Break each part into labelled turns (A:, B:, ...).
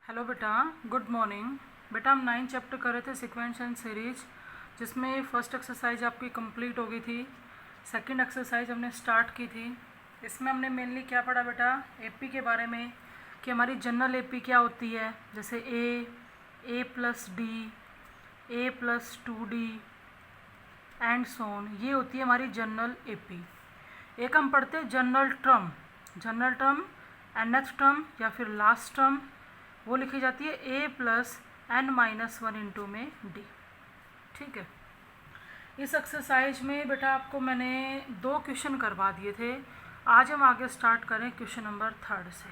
A: Hello बेटा, good morning. बेटा हम 9 चैप्टर कर रहे थे सीक्वेंस एंड सीरीज, जिसमें फर्स्ट एक्सरसाइज आपकी कंप्लीट हो गई थी। सेकंड एक्सरसाइज हमने स्टार्ट की थी। इसमें हमने मेनली क्या पढ़ा बेटा, एपी के बारे में, कि हमारी जनरल एपी क्या होती है। जैसे A plus D, A plus 2d and so on, ये होती है हमारी जनरल एपी। एक हम पढ़ते हैं जनरल टर्म nth टर्म या फिर लास्ट टर्म, वो लिखी जाती है a plus n minus 1 into में d। ठीक है। इस एक्सरसाइज में बेटा आपको मैंने 2 क्वेश्चन करवा दिए थे। आज हम आगे स्टार्ट करें क्वेश्चन नंबर 3 से।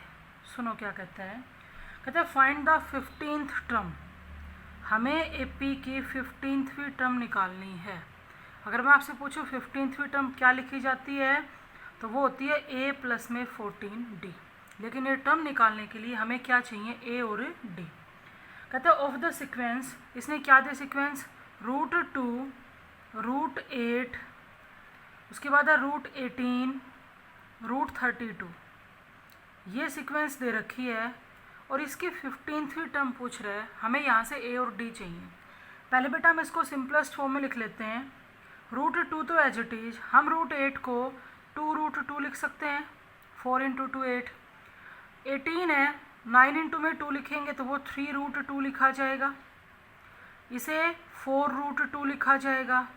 A: सुनो क्या कहता है। कहते हैं फाइंड द 15th टर्म। हमें एपी की 15वीं टर्म निकालनी है। अगर मैं आपसे पूछूं 15वीं टर्म क्या लिखी जाती है, तो वो होती है a प्लस में 14d। लेकिन ये टर्म निकालने के लिए हमें क्या चाहिए, a और d। कहते हैं ऑफ द सीक्वेंस, इसने क्या दिया सीक्वेंस, √2, √8, उसके बाद है √18, √32। ये सीक्वेंस दे रखी है और इसकी 15वीं टर्म पूछ रहा है। हमें यहाँ से a और d चाहिए। पहले बेटा हम इसको सिंपलेस्ट फॉर्म में लिख लेते हैं। √2 तो एज इट इज, हम √8 को 2√2 लिख सकते हैं। 4 इंटू 2 8। 18 है, 9 इंटू में 2 लिखेंगे तो वो 3√2 लिखा जाएगा। इसे 4√2 लिखा जाएगा।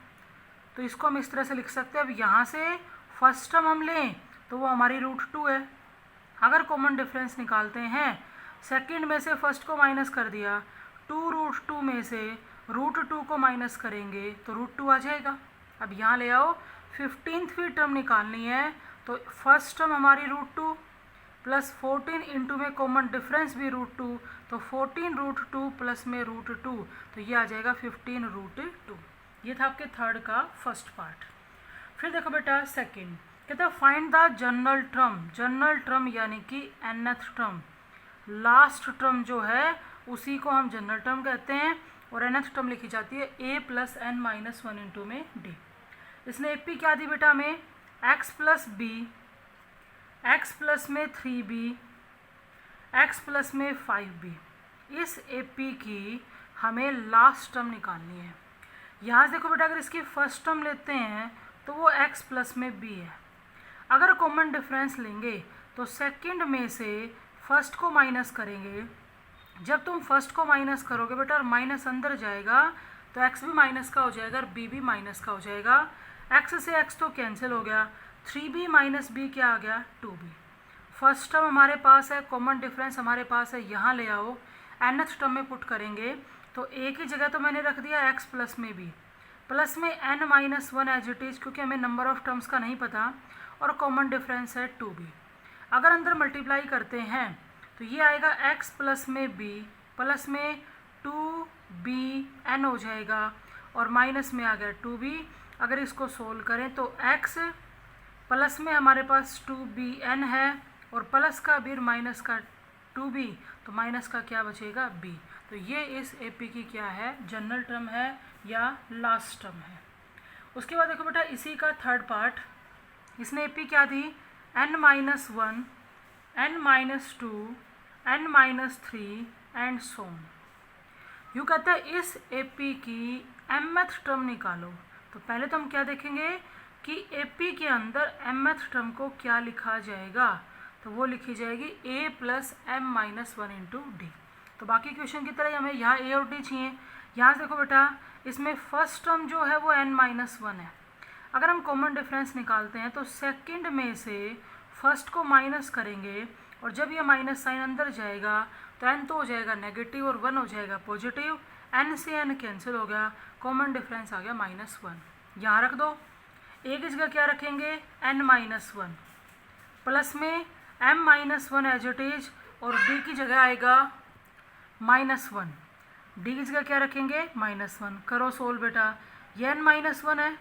A: तो इसको हम इस तरह से लिख सकते हैं। अब यहाँ से फर्स्ट टर्म हम लें तो वो हमारी √2 है। अगर कॉमन डिफरेंस निकालते हैं, सेकंड में से फर्स्ट को माइनस कर दिया, 2√2 में से √2 को माइनस करेंगे तो √2 आ जाएगा। अब यहाँ ले आओ, 15वीं टर्म निकालनी है तो फर्स्ट टर्म हमारी √2 प्लस 14 इंटू में कॉमन डिफरेंस भी √2, तो 14√2 प्लस में √2, तो ये आ जाएगा 15√2। ये था आपके थर्ड का फर्स्ट पार्ट। फिर देखो बेटा सेकंड, कहता है फाइंड द जनरल टर्म यानी कि nth टर्म। लास्ट टर्म जो है उसी को हम जनरल टर्म कहते हैं और nth टर्म लिखी जाती है a plus n minus 1 into में d। इसने एपी क्या दी बेटा हमें, x plus b, x plus में 3b, x प्लस में 5b। इस एपी की हमें लास्ट टर्म निकालनी है। यहाँ से देखो बेटा, अगर इसकी फर्स्ट टर्म लेते हैं तो वो x प्लस में b है। अगर कॉमन डिफरेंस लेंगे तो सेकंड में से फर्स्ट को माइनस करेंगे। जब तुम फर्स्ट को माइनस करोगे बेटा और माइनस अंदर जाएगा तो x भी माइनस का हो जाएगा और b भी माइनस का हो जाएगा। x से x तो कैंसिल हो गया, 3b माइनस b क्या आ गया, 2b। फर्स्ट टर्म हमारे पास है, कॉमन डिफरेंस हमारे पास है, यहाँ ले आओ, nth टर्म में पुट करेंगे तो a की जगह तो मैंने रख दिया x प्लस में b, प्लस में n minus 1 as it is, क्योंकि हमें नंबर ऑफ टर्म्स का नहीं पता और कॉमन डिफरेंस है 2b। अगर अंदर मल्टीप्लाई करते हैं तो ये आएगा x प्लस में b प्लस में 2bn हो जाएगा और माइनस में आ गया 2b। अगर इसको सोल्व करें तो x प्लस में हमारे पास 2bn है और प्लस का b माइनस का 2b, तो माइनस का क्या बचेगा, b। तो ये इस एपी की क्या है, जनरल टर्म है या लास्ट टर्म है। उसके बाद देखो बेटा इसी का थर्ड पार्ट, इसने एपी क्या दी, n minus 1, n minus 2, n minus 3 and so on. यूँ कहते हैं इस एपी की mth टर्म निकालो। तो पहले तो हम क्या देखेंगे कि एपी के अंदर mth टर्म को क्या लिखा जाएगा, तो वो लिखी जाएगी a plus m minus 1 into D. तो बाकी क्वेश्चन की तरह हमें यहाँ a और d चाहिए। यहाँ से देखो बेटा इसमें फर्स्ट टर्म जो है वो n माइनस 1 है। अगर हम कॉमन डिफरेंस निकालते हैं तो सेकंड में से फर्स्ट को माइनस करेंगे और जब ये माइनस साइन अंदर जाएगा तो n तो हो जाएगा नेगेटिव और 1 हो जाएगा पॉजिटिव। n से n कैंसिल हो गया, कॉमन डिफरेंस आ गया -1। यहाँ रख दो, a की जगह क्या रखेंगे, n माइनस 1 प्लस में m minus 1 as it is और d की जगह आएगा -1। d की जगह क्या रखेंगे, -1। करो सोल्व बेटा, ये n माइनस 1 है,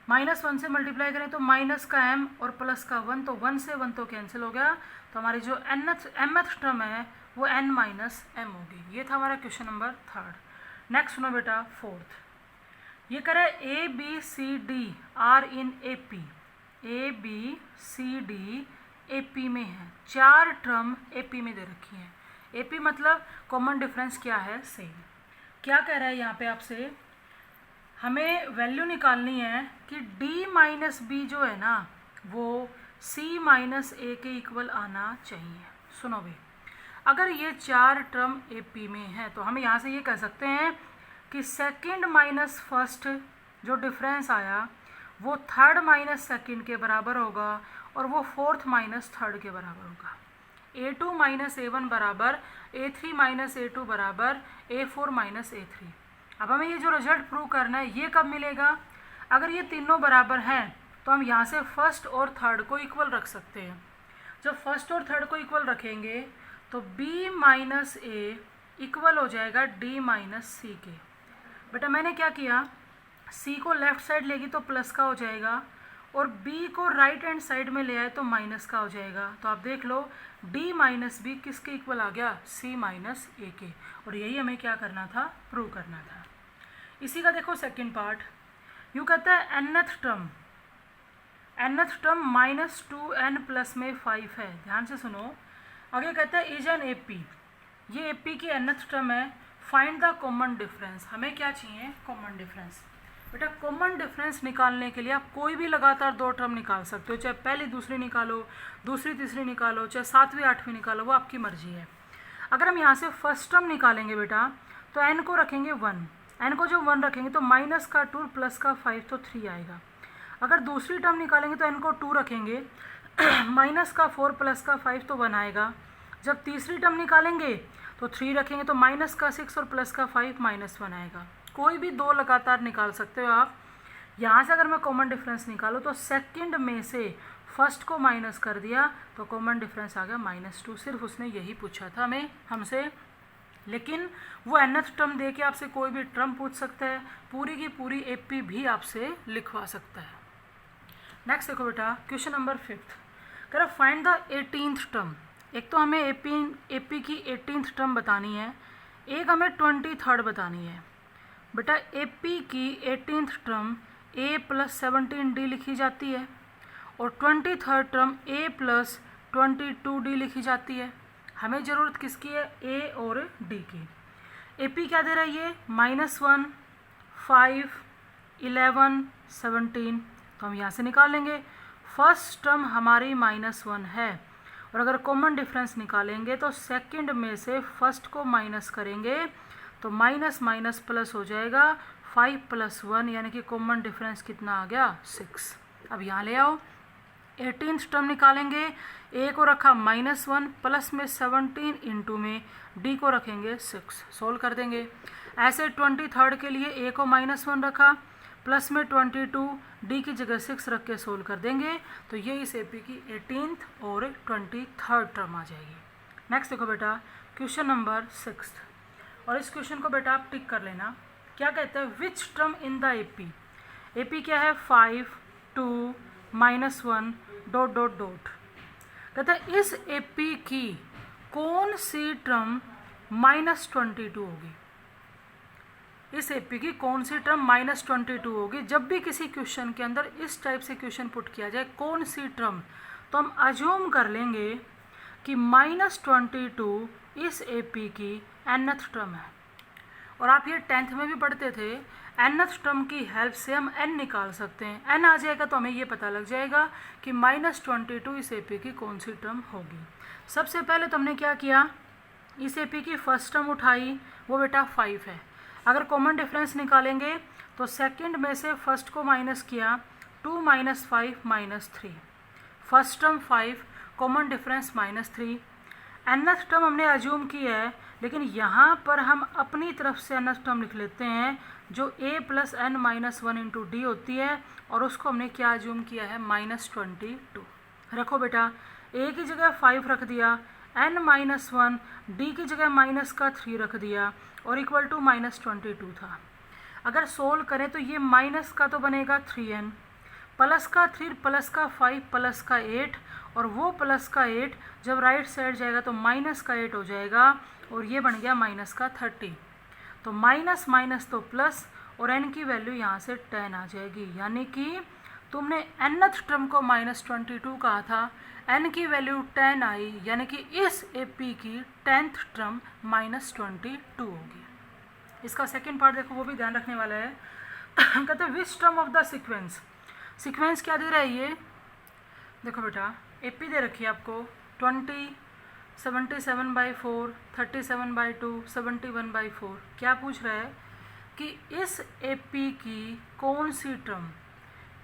A: -1 से मल्टीप्लाई करें तो माइनस का m और प्लस का 1, तो 1 से 1 तो कैंसिल हो गया। तो हमारी जो mth टर्म है वो n माइनस m होगी। ये था हमारा क्वेश्चन नंबर 3। नेक्स्ट सुनो बेटा फोर्थ, ये करे a b c d are in AP। a b c d AP में है, 4 टर्म AP में दे रखी हैं। AP मतलब कॉमन डिफरेंस क्या है, सेम। क्या कह रहा है यहाँ पे आपसे, हमें वैल्यू निकालनी है कि D माइनस बी जो है ना वो C माइनस ए के इक्वल आना चाहिए। सुनो भाई, अगर ये चार टर्म AP में है तो हम यहाँ से ये कह सकते हैं कि सेकंड माइनस फर्स्ट जो डिफरेंस आया वो थर्ड माइनस सेकंड के बराबर होगा और वो फोर्थ माइनस थर्ड के बराबर होगा। A2 माइनस A1 बराबर A3 माइनस A2 बराबर A4 माइनस A3। अब हमें ये जो रिजल्ट प्रूव करना है ये कब मिलेगा, अगर ये तीनों बराबर हैं तो हम यहाँ से फर्स्ट और थर्ड को इक्वल रख सकते हैं। जब फर्स्ट और थर्ड को इक्वल रखेंगे तो B माइनस ए इक्वल हो जाएगा D माइनस C के। बेटा मैंने क्या किया, C को लेफ्ट साइड लेगी तो प्लस का हो जाएगा और B को राइट हैंड साइड में ले आए तो माइनस का हो जाएगा। तो आप देख लो D माइनस बी किसके इक्वल आ गया, C माइनस ए के। और यही हमें क्या करना था, प्रूव करना था। इसी का देखो सेकंड पार्ट, यूँ कहता है nth term minus 2n plus में 5 है। ध्यान से सुनो, आगे कहता है इज एन AP, ये AP की nth टर्म है, फाइंड द कॉमन डिफरेंस। हमें क्या चाहिए, कॉमन डिफरेंस। बेटा कॉमन डिफरेंस निकालने के लिए आप कोई भी लगातार दो टर्म निकाल सकते हो, चाहे पहली दूसरी निकालो, दूसरी तीसरी निकालो, चाहे सातवीं आठवीं निकालो, वो आपकी मर्जी है। अगर हम यहाँ से फर्स्ट टर्म निकालेंगे बेटा तो n को रखेंगे 1, n को जो 1 रखेंगे तो माइनस का 2 प्लस का 5 तो 3 आएगा। अगर दूसरी टर्म निकालेंगे तो n को 2 रखेंगे माइनस का 4 प्लस का 5 तो 1 आएगा। जब तीसरी टर्म निकालेंगे तो 3 रखेंगे तो माइनस का 6 और प्लस का 5 माइनस 1 आएगा। कोई भी दो लगातार निकाल सकते हो आप। यहाँ से अगर मैं कॉमन डिफरेंस निकालूँ तो सेकंड में से फर्स्ट को माइनस कर दिया तो कॉमन डिफरेंस आ गया -2। सिर्फ उसने यही पूछा था हमसे, लेकिन वो nth टर्म दे के आपसे कोई भी टर्म पूछ सकता है, पूरी की पूरी AP भी आपसे लिखवा सकता है। नेक्स्ट देखो बेटा, क्वेश्चन नंबर 5 कह रहा फाइंड द 18th टर्म। एक तो हमें AP की 18th टर्म बतानी है, एक हमें 23rd बतानी है। बेटा AP की 18th term A plus 17D लिखी जाती है और 23rd term A plus 22D लिखी जाती है। हमें ज़रूरत किसकी है, A और D की। AP क्या दे रहा है ये, -1, 5, 11, 17। तो हम यहाँ से निकाल लेंगे। फर्स्ट टर्म हमारी -1 है और अगर कॉमन डिफरेंस निकालेंगे तो सेकंड में से फर्स्ट को माइनस करेंगे तो माइनस माइनस प्लस हो जाएगा, 5 + 1 यानी कि कॉमन डिफरेंस कितना आ गया, 6। अब यहाँ ले आओ, 18th टर्म निकालेंगे, A को रखा -1 प्लस में 17 इंटू में D को रखेंगे 6, सोल्व कर देंगे। ऐसे 23rd के लिए A को -1 रखा प्लस में 22, D की जगह 6 रख के सोल्व कर देंगे तो ये इस AP की 18th और 23rd टर्म आ जाएगी। नेक्स्ट देखो बेटा, क्वेश्चन नंबर 6 और इस क्वेश्चन को बेटा आप टिक कर लेना। क्या कहते हैं, which term in the AP क्या है, 5, 2, -1 ... कहते हैं इस AP की कौन सी टर्म -22 होगी। इस AP की कौन सी टर्म -22 होगी। जब भी किसी क्वेश्चन के अंदर इस टाइप से क्वेश्चन पुट किया जाए, कौन सी टर्म, तो हम अज्यूम कर लेंगे कि -22 इस AP की nth टर्म है। और आप ये 10th में भी पढ़ते थे, nth टर्म की हेल्प से हम n निकाल सकते हैं। n आ जाएगा तो हमें ये पता लग जाएगा कि -22 इस AP की कौन सी टर्म होगी। सबसे पहले तो हमने क्या किया, इस AP की फर्स्ट टर्म उठाई, वो बेटा 5 है। अगर कॉमन डिफरेंस निकालेंगे तो सेकंड में से फर्स्ट को माइनस किया, 2 - 5 -3, first term 5, common difference -3। nth term हमने अज्यूम की है, लेकिन यहाँ पर हम अपनी तरफ से nth टर्म लिख लेते हैं जो A + n - 1 × D होती है और उसको हमने क्या अज्यूम किया है, -22। रखो बेटा, A की जगह 5 रख दिया, n - 1, D की जगह -3 रख दिया और इक्वल टू -22 था। अगर सोल्व करें तो ये माइनस का तो बनेगा 3n, प्लस का 3 प्लस का 5 प्लस का 8 और वो प्लस का 8 जब राइट साइड जाएगा तो माइनस का 8 हो जाएगा और ये बन गया माइनस का 30। तो माइनस माइनस तो प्लस और n की वैल्यू यहाँ से 10 आ जाएगी, यानी कि तुमने nth टर्म को -22 कहा था, n की वैल्यू 10 आई, यानी कि इस AP की 10th टर्म -22 होगी। इसका सेकंड पार्ट देखो, वो भी ध्यान रखने वाला है। कहते हैं which term of the sequence, sequence क्या दे रहा है ये, देखो बेटा AP दे रखी है आपको 20, 77/4, 37/2, 71/4। क्या पूछ रहा है कि इस AP की कौन सी टर्म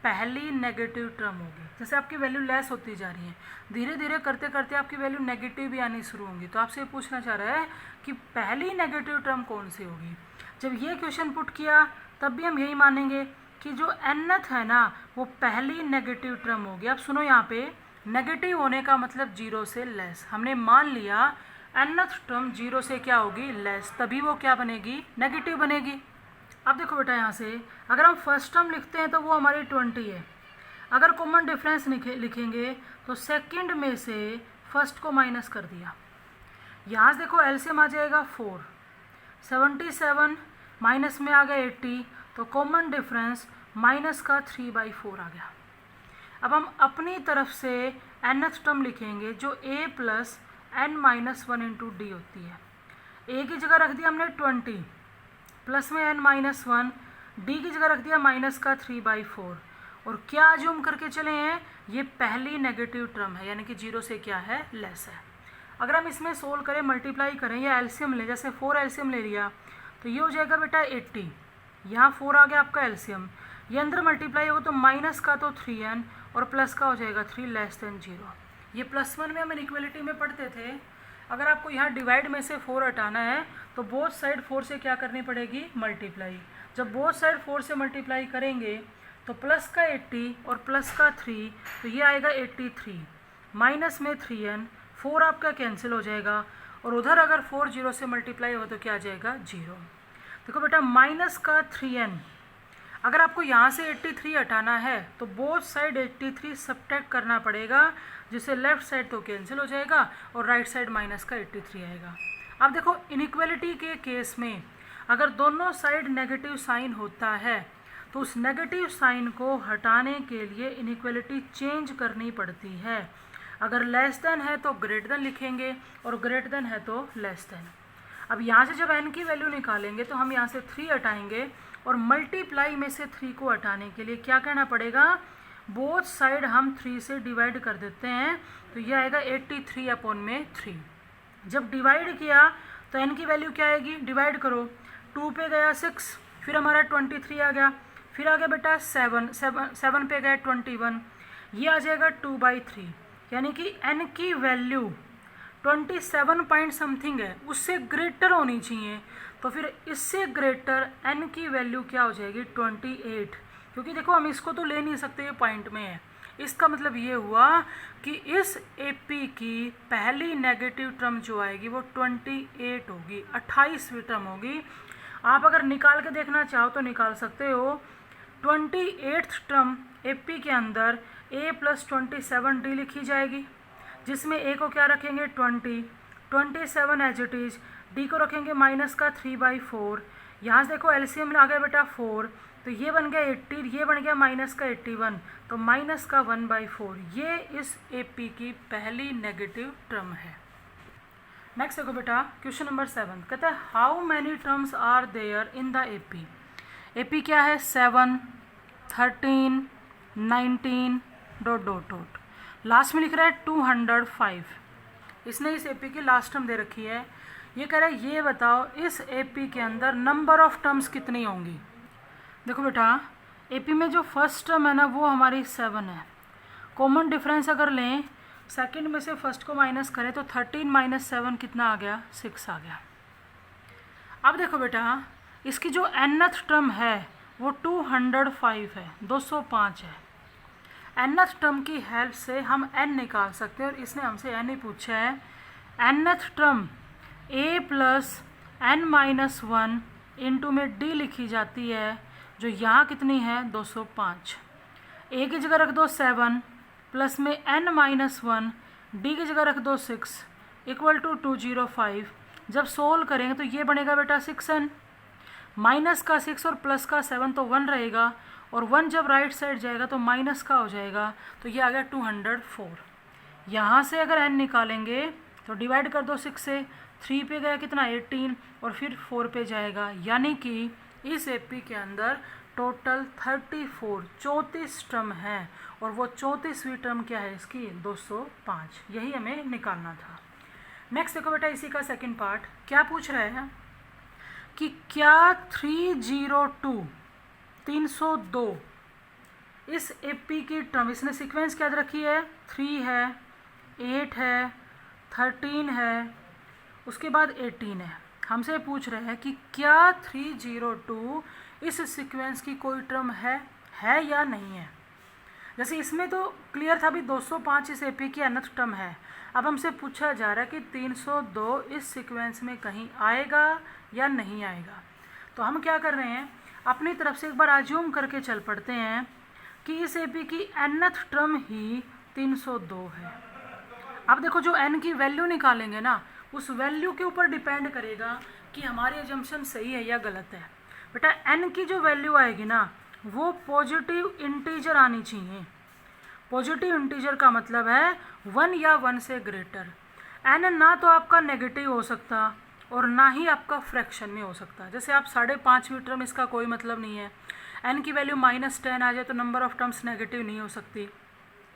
A: पहली नेगेटिव टर्म होगी। जैसे आपकी वैल्यू लेस होती जा रही है, धीरे धीरे करते करते आपकी वैल्यू नेगेटिव भी आनी शुरू होंगी, तो आपसे ये पूछना चाह रहा है कि पहली नेगेटिव टर्म कौन सी होगी। जब ये क्वेश्चन पुट किया तब भी हम यही मानेंगे कि जो nth है ना वो पहली नेगेटिव टर्म होगी। अब सुनो, यहाँ पे नेगेटिव होने का मतलब 0 से लेस, हमने मान लिया nth टर्म 0 से क्या होगी, लेस, तभी वो क्या बनेगी, नेगेटिव बनेगी। अब देखो बेटा, यहाँ से अगर हम फर्स्ट टर्म लिखते हैं तो वो हमारी 20 है। अगर कॉमन डिफरेंस लिखेंगे तो सेकंड में से फर्स्ट को माइनस कर दिया, यहाँ से देखो एलसीएम आ जाएगा 4, 77 माइनस में आ गया 80, तो कॉमन डिफरेंस माइनस का 3/4 आ गया। अब हम अपनी तरफ से nth टर्म लिखेंगे जो a + n-1 × d होती है। a की जगह रख दिया हमने 20, प्लस में n-1, d की जगह रख दिया माइनस का 3/4, और क्या अज्यूम करके चले हैं, ये पहली नेगेटिव टर्म है, यानी कि 0 से क्या है, लेस है। अगर हम इसमें सोल्व करें, मल्टीप्लाई करें या एलसीएम लें, जैसे 4 एलसीएम ले लिया तो ये हो जाएगा बेटा 80, यहाँ 4 आ गया आपका एलसीएम, ये अंदर मल्टीप्लाई होगा तो माइनस का तो 3n और प्लस का हो जाएगा 3 < 0। ये +1 में हम इनइक्वालिटी में पढ़ते थे। अगर आपको यहाँ डिवाइड में से 4 हटाना है तो बोथ साइड 4 से क्या करनी पड़ेगी, मल्टीप्लाई। जब बोथ साइड 4 से मल्टीप्लाई करेंगे तो प्लस का 80 और प्लस का 3, तो ये आएगा 83, माइनस में 3n, 4 आपका कैंसिल हो जाएगा, और उधर अगर 4 0 से मल्टीप्लाई हो तो क्या आ जाएगा, 0। देखो बेटा माइनस का 3n, अगर आपको यहाँ से 83 हटाना है तो बोथ साइड 83 सब्ट्रैक्ट करना पड़ेगा, जिससे लेफ्ट साइड तो कैंसिल हो जाएगा और राइट साइड माइनस का 83 आएगा। अब देखो इनइक्वालिटी के केस में अगर दोनों साइड नेगेटिव साइन होता है तो उस नेगेटिव साइन को हटाने के लिए इनइक्वालिटी चेंज करनी पड़ती है। अगर लेस देन है तो ग्रेटर देन लिखेंगे और ग्रेटर देन है तो लेस देन। अब यहाँ से जब n की वैल्यू निकालेंगे तो हम यहाँ से 3 हटाएंगे और मल्टीप्लाई में से 3 को हटाने के लिए क्या करना पड़ेगा, बोथ साइड हम 3 से डिवाइड कर देते हैं, तो यह आएगा 83/3। जब डिवाइड किया तो n की वैल्यू क्या आएगी, डिवाइड करो, 2 पे गया 6, फिर हमारा 23 आ गया, फिर आ गया बेटा 7 पे गया 21, ये आ जाएगा 2/3, यानी कि n की वैल्यू 27 पॉइंट समथिंग है, उससे ग्रेटर होनी चाहिए। तो फिर इससे ग्रेटर n की वैल्यू क्या हो जाएगी, 28, क्योंकि देखो हम इसको तो ले नहीं सकते, ये पॉइंट में है। इसका मतलब ये हुआ कि इस AP की पहली नेगेटिव टर्म जो आएगी वो 28 होगी, 28वीं टर्म होगी। आप अगर निकाल के देखना चाहो तो निकाल सकते हो। 28th टर्म AP के अंदर a + 27d लिखी जाएगी, जिसमें a को क्या रखेंगे 20, 27 एज इट इज, d को रखेंगे माइनस का 3/4। यहाँ से देखो एलसीएम आ गया बेटा 4, तो ये बन गया 80, ये बन गया माइनस का 81, तो माइनस का 1/4, ये इस AP की पहली नेगेटिव टर्म है। नेक्स्ट देखो बेटा क्वेश्चन नंबर 7, कहता है how many terms are there in the AP। AP क्या है, 7, 13, 19 ... लास्ट में लिख रहा है 205। इसने इस AP की लास्ट टर्म दे रखी है। ये कह रहा है ये बताओ इस AP के अंदर नंबर ऑफ टर्म्स कितनी होंगी। देखो बेटा AP में जो फर्स्ट टर्म है ना वो हमारी 7 है। कॉमन डिफरेंस अगर लें, सेकंड में से फर्स्ट को माइनस करें तो 13 - 7 कितना आ गया, 6 आ गया। अब देखो बेटा इसकी जो nth टर्म है वो 205 है, 205 है। nth टर्म की हेल्प से हम n निकाल सकते हैं और इसने हमसे n ही पूछा है। nth term a + n-1 into में d लिखी जाती है, जो यहाँ कितनी है 205। a की जगह रख दो 7, प्लस में n-1, d की जगह रख दो 6 = 205। जब सोल्व करेंगे तो ये बनेगा बेटा 6n, माइनस का 6 और प्लस का 7 तो 1 रहेगा, और 1 जब राइट साइड जाएगा तो माइनस का हो जाएगा, तो ये आ गया 204। यहाँ से अगर n निकालेंगे तो डिवाइड कर दो 6 से, 3 पे गया कितना 18 और फिर 4 पे जाएगा, यानी कि इस एपी के अंदर टोटल 34 टर्म है और वो 34वीं टर्म क्या है इसकी 205। यही हमें निकालना था। नेक्स्ट देखो बेटा इसी का सेकंड पार्ट क्या पूछ रहा है कि क्या 302 इस एपी की टर्म, इसने सीक्वेंस क्या रखी है 3 है, 8 है, 13 है, उसके बाद 18 है। हमसे पूछ रहे हैं कि क्या 302 इस सीक्वेंस की कोई टर्म है या नहीं है। जैसे इसमें तो क्लियर था भी 205 इस एपी की nth टर्म है। अब हमसे पूछा जा रहा है कि 302 इस सीक्वेंस में कहीं आएगा या नहीं आएगा। तो हम क्या कर रहे हैं, अपनी तरफ से एक बार अज्यूम करके चल पड़ते हैं कि इस एपी की nth टर्म ही 302 है। अब देखो जो n की वैल्यू निकालेंगे ना, उस वैल्यू के ऊपर डिपेंड करेगा कि हमारी एजम्पशन सही है या गलत है। बेटा n की जो वैल्यू आएगी ना वो पॉजिटिव इंटीजर आनी चाहिए। पॉजिटिव इंटीजर का मतलब है 1 या 1 से ग्रेटर। n ना तो आपका नेगेटिव हो सकता और ना ही आपका फ्रैक्शन में हो सकता। जैसे आप 5.5वीं टर्म, इसका कोई मतलब नहीं है। n की वैल्यू -10 आ जाए तो नंबर ऑफ टर्म्स नेगेटिव नहीं हो सकती।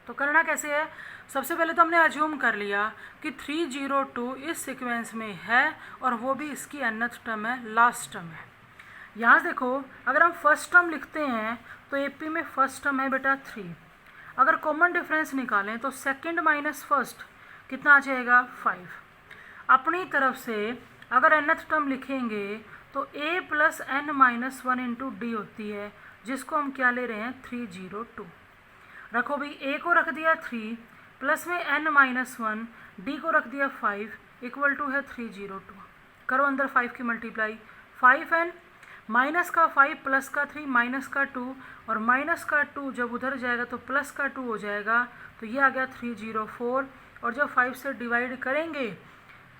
A: तो करना कैसे है, सबसे पहले तो हमने अज्यूम कर लिया कि 302 इस सीक्वेंस में है और वो भी इसकी nth टर्म है, लास्ट टर्म है। यहाँ देखो अगर हम फर्स्ट टर्म लिखते हैं तो एपी में फर्स्ट टर्म है बेटा 3। अगर कॉमन डिफरेंस निकालें तो सेकंड माइनस फर्स्ट कितना आ जाएगा 5। अपनी तरफ से अगर nth टर्म लिखेंगे तो a + n-1 × d होती है, जिसको हम क्या ले रहे हैं 302। रखो भाई a को रख दिया 3 प्लस में n-1, d को रख दिया 5 इक्वल टू है 302। करो अंदर 5 की मल्टीप्लाई, 5n माइनस का 5 प्लस का 3 माइनस का 2 और माइनस का 2 जब उधर जाएगा तो प्लस का 2 हो जाएगा, तो ये आ गया 304। और जब 5 से डिवाइड करेंगे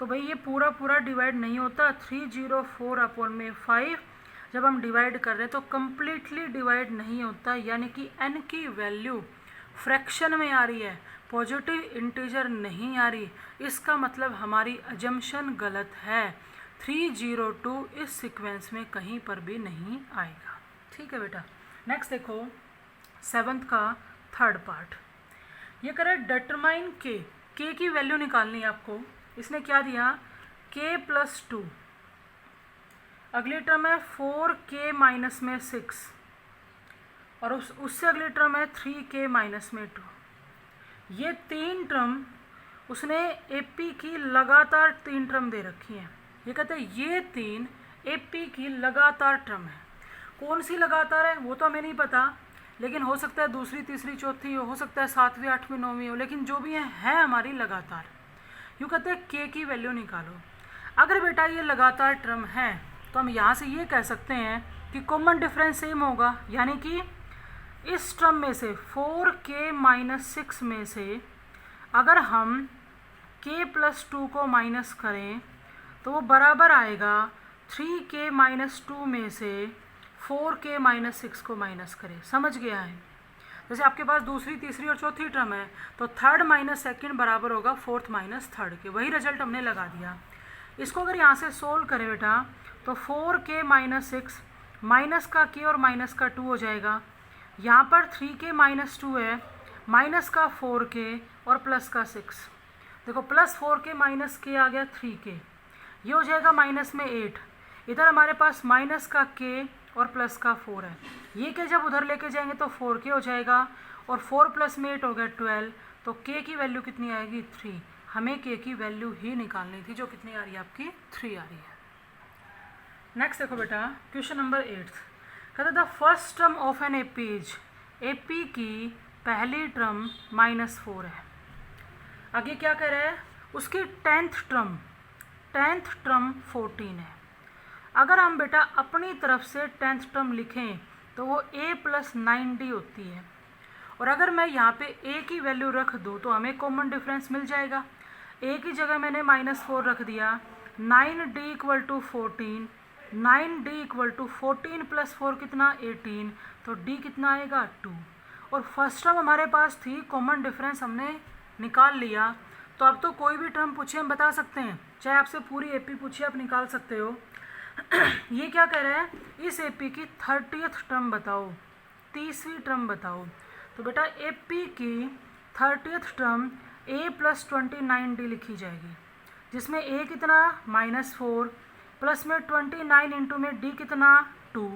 A: तो भाई ये पूरा डिवाइड नहीं होता, 304/5 जब हम डिवाइड कर रहे हैं तो कम्प्लीटली डिवाइड नहीं होता, यानी कि n की वैल्यू फ्रैक्शन में आ रही है, पॉजिटिव इंटीजर नहीं आ रही। इसका मतलब हमारी अजम्पशन गलत है, 302 इस सीक्वेंस में कहीं पर भी नहीं आएगा। ठीक है बेटा। नेक्स्ट देखो 7th का थर्ड पार्ट, ये करे डिटरमाइन k की वैल्यू निकालनी है आपको। इसने क्या दिया k + 2, अगली टर्म है 4k - 6 और उससे अगली टर्म है 3k - 2। ये 3 टर्म उसने एपी की लगातार 3 टर्म दे रखी हैं। ये कहते हैं ये 3 एपी की लगातार टर्म है। कौन सी लगातार है वो तो हमें नहीं पता, लेकिन हो सकता है दूसरी, तीसरी, चौथी हो सकता है 7वीं, 8वीं, 9वीं हो, लेकिन जो भी है हमारी लगातार। यूँ कहते हैं k की वैल्यू निकालो। अगर बेटा ये लगातार टर्म है तो हम यहाँ से ये कह सकते हैं कि कॉमन डिफरेंस सेम होगा, यानी कि इस टर्म में से 4k - 6 में से अगर हम k + 2 को माइनस करें तो वो बराबर आएगा 3k - 2 में से 4k - 6 को माइनस करें। समझ गया है? जैसे आपके पास दूसरी, तीसरी और चौथी टर्म है तो थर्ड माइनस सेकंड बराबर होगा फोर्थ माइनस थर्ड के। वही रिजल्ट हमने लगा दिया। इसको अगर यहाँ से सोल्व करें बेटा तो 4k - 6 माइनस का k और माइनस का 2 हो जाएगा। यहाँ पर 3k - 2 है, माइनस का 4k और प्लस का 6। देखो प्लस 4k - k आ गया 3k, ये हो जाएगा माइनस में 8। इधर हमारे पास माइनस का k और प्लस का 4 है, ये के जब उधर लेके जाएंगे तो 4k हो जाएगा और 4 + 8 हो गया 12। तो k की वैल्यू कितनी आएगी 3। हमें k की वैल्यू ही निकालनी थी, जो कितनी आ रही है आपकी 3 आ रही है। नेक्स्ट देखो बेटा क्वेश्चन नंबर 8, कहता the first term of an AP is, AP की पहली टर्म -4 है। आगे क्या कह रहा है, उसकी 10th टर्म 14 है। अगर हम बेटा अपनी तरफ से 10th टर्म लिखें तो वो a + 9d होती है, और अगर मैं यहाँ पे a की वैल्यू रख दूँ तो हमें कॉमन डिफरेंस मिल जाएगा। a की जगह मैंने -4 रख दिया, 9d = 14 9D equal to 14 plus 4 कितना 18, तो D कितना आएगा 2। और फर्स्ट टर्म हमारे पास थी, कॉमन डिफरेंस हमने निकाल लिया। तो अब तो कोई भी टर्म पूछे हम बता सकते हैं, चाहे आपसे पूरी एपी पूछिए आप निकाल सकते हो। ये क्या कह रहे हैं, इस एपी की 30th टर्म बताओ, 30वीं टर्म बताओ। तो बेटा एपी की 30th term a plus 29D लिखी जाएगी, जिसमें a कितना -4 प्लस में 29 इंटू में d कितना 2।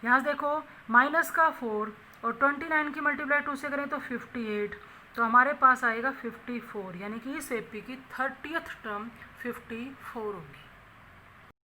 A: यहाँ से देखो माइनस का 4 और 29 की मल्टीप्लाई 2 से करें तो 58, तो हमारे पास आएगा 54, यानी कि इस एपी की 30th टर्म 54 होगी।